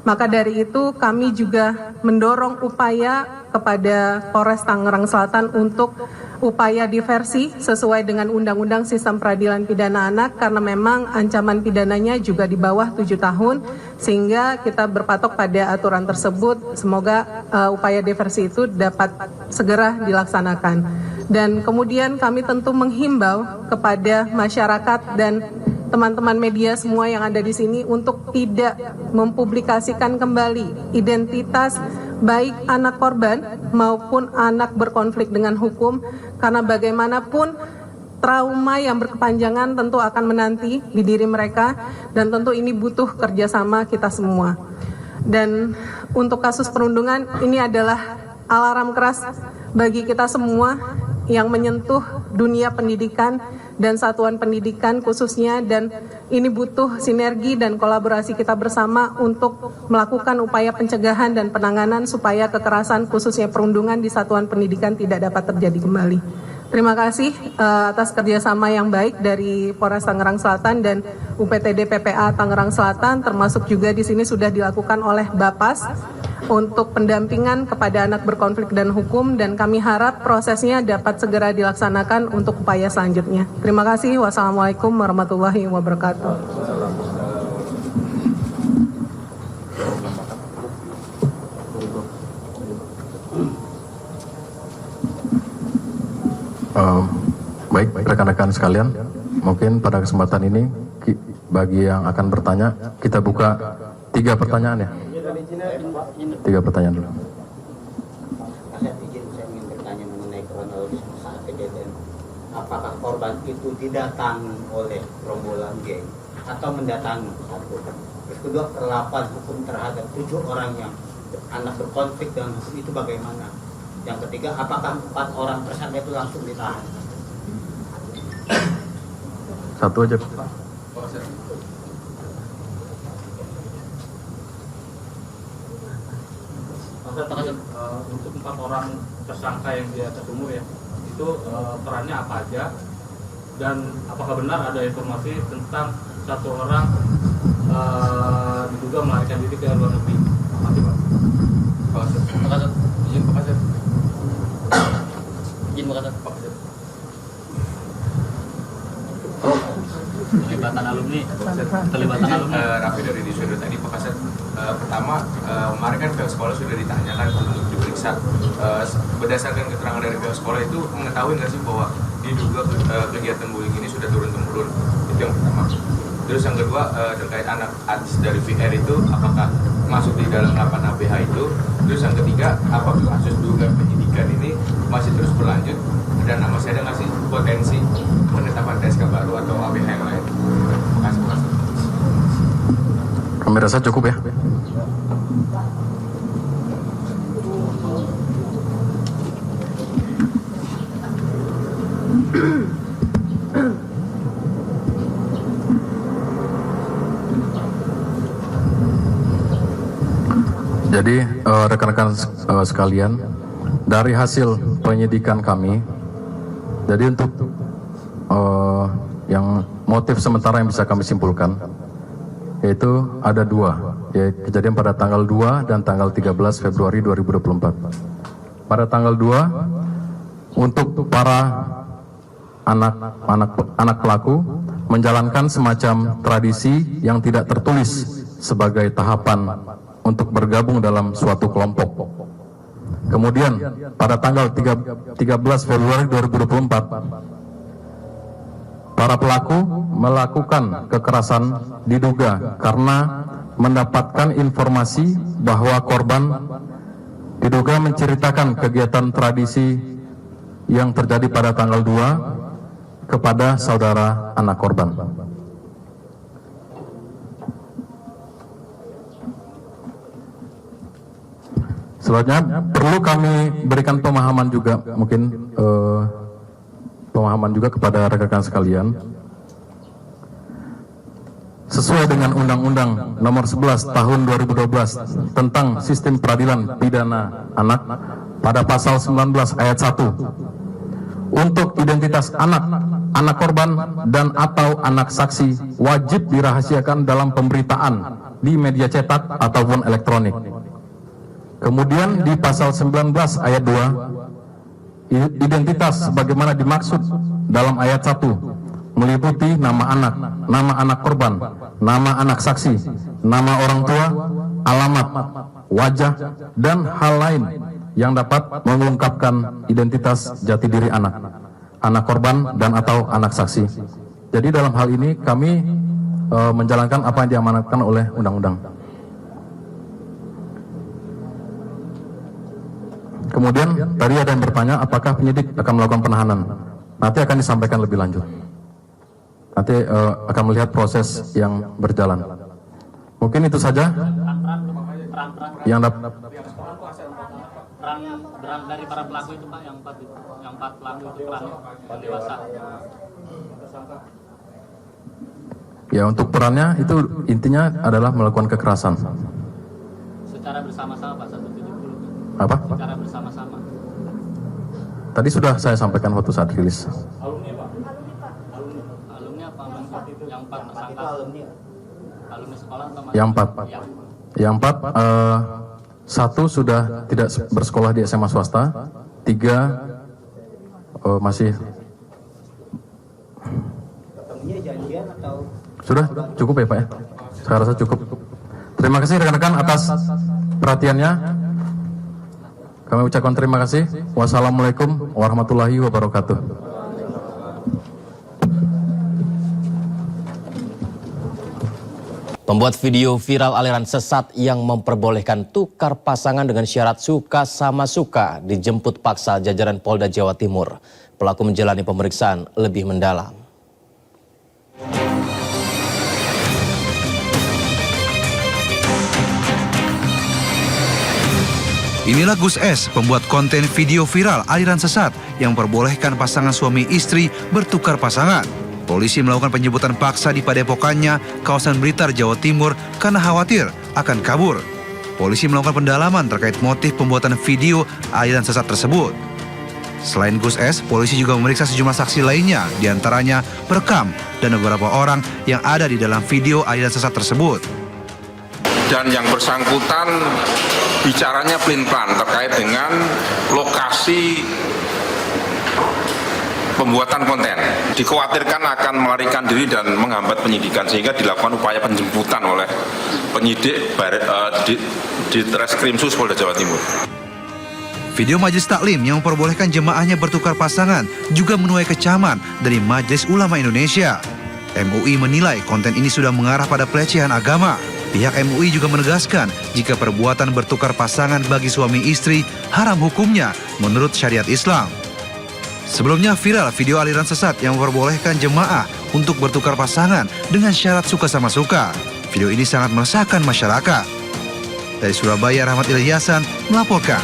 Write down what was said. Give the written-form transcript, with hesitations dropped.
Maka dari itu kami juga mendorong upaya kepada Polres Tangerang Selatan untuk upaya diversi sesuai dengan Undang-Undang Sistem Peradilan Pidana Anak, karena memang ancaman pidananya juga di bawah 7 tahun, sehingga kita berpatok pada aturan tersebut. Semoga upaya diversi itu dapat segera dilaksanakan. Dan kemudian kami tentu menghimbau kepada masyarakat dan teman-teman media semua yang ada di sini untuk tidak mempublikasikan kembali identitas baik anak korban maupun anak berkonflik dengan hukum, karena bagaimanapun trauma yang berkepanjangan tentu akan menanti di diri mereka, dan tentu ini butuh kerjasama kita semua. Dan untuk kasus perundungan, ini adalah alarm keras bagi kita semua yang menyentuh dunia pendidikan dan satuan pendidikan khususnya, dan ini butuh sinergi dan kolaborasi kita bersama untuk melakukan upaya pencegahan dan penanganan supaya kekerasan khususnya perundungan di satuan pendidikan tidak dapat terjadi kembali. Terima kasih atas kerjasama yang baik dari Polres Tangerang Selatan dan UPTD PPA Tangerang Selatan, termasuk juga di sini sudah dilakukan oleh Bapas untuk pendampingan kepada anak berkonflik dan hukum, dan kami harap prosesnya dapat segera dilaksanakan untuk upaya selanjutnya. Terima kasih. Wassalamualaikum warahmatullahi wabarakatuh. Baik, rekan-rekan sekalian, mungkin pada kesempatan ini bagi yang akan bertanya, kita buka 3 pertanyaan ya. 3 pertanyaan dulu. Saya ingin bertanya mengenai kronologis saat kejadian. Apakah korban itu didatangi oleh rombongan geng atau mendatangi satu? Terus kedua, perlakuan hukum terhadap 7 orang yang anak berkonflik dengan hukum itu bagaimana? Yang ketiga, apakah 4 orang tersangka itu langsung ditahan? Satu aja. Untuk 4 orang tersangka yang di atas umur ya, itu perannya apa aja, dan apakah benar ada informasi tentang 1 orang diduga melarikan diri ke luar negeri? Makasih Pak. Izin Pak Kasir. Izin Pak Kasir. Terlibatan alumni. Rafi dari Disudu tadi Pak Kasat. Pertama, kemarin kan pihak sekolah sudah ditanyakan untuk diperiksa. Berdasarkan keterangan dari pihak sekolah itu, mengetahui nggak sih bahwa diduga kegiatan bullying ini sudah turun-temurun? Itu yang pertama. Terus yang kedua, terkait anak artis dari VR itu, apakah masuk di dalam 8 ABH itu? Terus yang ketiga, apakah kasus dugaan penyidikan ini masih terus berlanjut? Dan masih ada nggak sih potensi penetapan TSK baru atau ABH yang lain? Terima kasih. Kami rasa cukup ya. Jadi rekan-rekan sekalian, dari hasil penyidikan kami, jadi untuk yang motif sementara yang bisa kami simpulkan, yaitu ada 2, yaitu kejadian pada tanggal 2 dan tanggal 13 Februari 2024. Pada tanggal 2, untuk para anak pelaku menjalankan semacam tradisi yang tidak tertulis sebagai tahapan untuk bergabung dalam suatu kelompok. Kemudian pada tanggal 13 Februari 2024, para pelaku melakukan kekerasan diduga karena mendapatkan informasi bahwa korban diduga menceritakan kegiatan tradisi yang terjadi pada tanggal 2 kepada saudara anak korban. Selanjutnya perlu kami berikan pemahaman juga, mungkin pemahaman juga kepada rekan-rekan sekalian. Sesuai dengan Undang-Undang Nomor 11 Tahun 2012 tentang Sistem Peradilan Pidana Anak, pada pasal 19 ayat 1, untuk identitas anak korban dan atau anak saksi wajib dirahasiakan dalam pemberitaan di media cetak ataupun elektronik. Kemudian di pasal 19 ayat 2, identitas sebagaimana dimaksud dalam ayat 1 meliputi nama anak korban, nama anak saksi, nama orang tua, alamat, wajah, dan hal lain yang dapat mengungkapkan identitas jati diri anak korban dan atau anak saksi. Jadi dalam hal ini kami menjalankan apa yang diamanatkan oleh undang-undang. Kemudian tadi ada yang bertanya apakah penyidik akan melakukan penahanan. Nanti akan disampaikan lebih lanjut. Nanti akan melihat proses yang berjalan. Mungkin itu saja yang dapat. Peran dari para pelaku itu Pak, yang empat pelaku itu peran dewasa. Ya, untuk perannya itu intinya adalah melakukan kekerasan. Secara bersama-sama Pak, 170. Apa? Secara bersama-sama. Tadi sudah saya sampaikan waktu saat rilis. Alumni Pak. Alumni apa? Yang 4 tersangka. Alumni sekolah atau Yang 4. Yang 4 1 sudah tidak bersekolah di SMA swasta, 3 masih. Ketemunya janjian atau Sudah cukup ya Pak ya? Saya rasa cukup. Terima kasih rekan-rekan atas perhatiannya. Kami ucapkan terima kasih. Wassalamualaikum warahmatullahi wabarakatuh. Pembuat video viral aliran sesat yang memperbolehkan tukar pasangan dengan syarat suka sama suka dijemput paksa jajaran Polda Jawa Timur. Pelaku menjalani pemeriksaan lebih mendalam. Inilah Gus S, pembuat konten video viral aliran sesat yang memperbolehkan pasangan suami istri bertukar pasangan. Polisi melakukan penjemputan paksa di padepokannya, kawasan Blitar, Jawa Timur, karena khawatir akan kabur. Polisi melakukan pendalaman terkait motif pembuatan video aliran sesat tersebut. Selain Gus S, polisi juga memeriksa sejumlah saksi lainnya, diantaranya perekam dan beberapa orang yang ada di dalam video aliran sesat tersebut. Dan yang bersangkutan bicaranya pelin-pelan terkait dengan lokasi pembuatan konten. Dikhawatirkan akan melarikan diri dan menghambat penyidikan sehingga dilakukan upaya penjemputan oleh penyidik di Reskrim Sus Polda Jawa Timur. Video majelis taklim yang memperbolehkan jemaahnya bertukar pasangan juga menuai kecaman dari Majelis Ulama Indonesia. MUI menilai konten ini sudah mengarah pada pelecehan agama. Pihak MUI juga menegaskan jika perbuatan bertukar pasangan bagi suami istri haram hukumnya menurut syariat Islam. Sebelumnya viral video aliran sesat yang memperbolehkan jemaah untuk bertukar pasangan dengan syarat suka sama suka. Video ini sangat meresahkan masyarakat. Dari Surabaya, Rahmat Ilyasan melaporkan.